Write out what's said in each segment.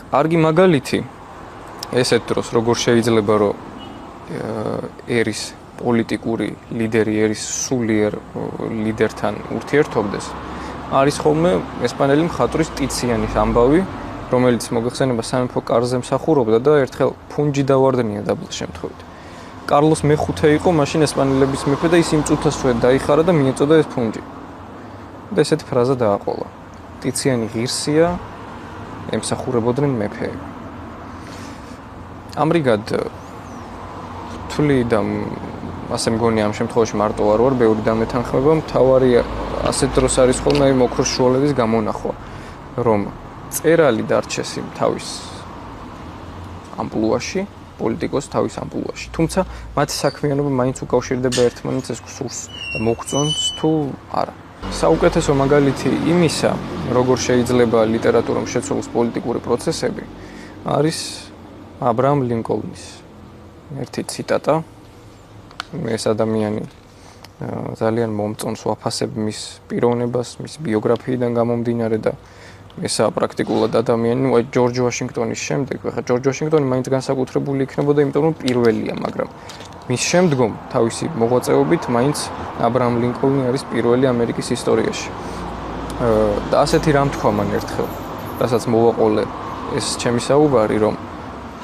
კარგი მაგალითი ესეთ დროს როგორ შეიძლება რომ ერის პოლიტიკური ლიდერი ერის სულიერ ლიდერთან ურთიერთობდეს არის ხოლმე ესპანელი მხატვრის ტიციანის ამბავი რომელიც მოგეხსენება სამეფო კარზე მსახურობდა და ერთხელ ფუნჯი დავარდნია დაბლა შემთხვევით კარლოს მე-5 იყო მაშინ ესპანელების მეფე და ის იმ წუთასვე დაიხარა და მიეწოდა ეს ფუნჯი და ესეთი ფრაზა დააყოლა ტიციანი ღირსია ემსახურებოდნენ მეფეები ამრიგად თვლი და ასე მგონი ამ შემთხვევაში მარტო არ ვარ ბევრი დამეთანხმება მთავარი ასეთ დროს არის ხოლმე მოქროს შუალედის გამონახვა რომ წერალი დარჩეს იმ თავის ამპლუაში პოლიტიკოს თავის ამპლუაში თუმცა მათი საქმიანობა მაინც უკავშირდება ერთმანეთს ეს გსურს და მოგწონს თუ არა საუკეთესო მაგალითი იმისა როგორ შეიძლება ლიტერატურამ შეცვალოს პოლიტიკური პროცესები არის აბრაამ ლინკოლნის ერთი ციტატა ეს ადამიანი ძალიან მომწონს ვაფასებ მის პიროვნებას მის ბიოგრაფიიდან გამომდინარე და ესა პრაქტიკულად ადამიანი ჯორჯ ვაშინგტონის შემდეგ ხა ჯორჯ ვაშინგტონი მაინც განსაკუთრებული იქნებოდა იმიტომ რომ პირველია მაგრამ მის შემდგომ თავისი მოღვაწეობით მაინც აბრაამ ლინკოლნი არის პირველი ამერიკის ისტორიაში და ასეთი რამ თქვა მან ერთხელ რასაც მოვაყოლე ეს ჩემი საუბარი რომ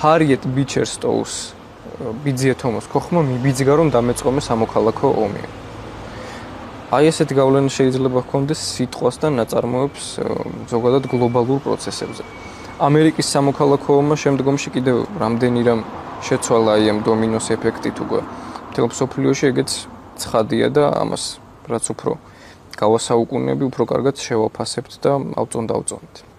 ჰარიეტ ბიჩერ სტოუს ბიძია თომას ქოხმა მიბიძგა რომ დამეწყომე სამოქალაქო ომი აი ესეთი გავლენა შეიძლება ჰქონდეს სიტყვას და ნაწარმოებს ზოგადად გლობალურ პროცესებზე. ამერიკის სამოქალაქო ომმა შემდგომში კიდევ რამდენი რამ შეცვალა აი ამ დომინოს ეფექტით უკვე. მთელ მსოფლიოში ეგეც ცხადია და ამას რაც უფრო გავასაუკუნები, უფრო კარგად შევაფასებთ და ავწონ-დავწონით.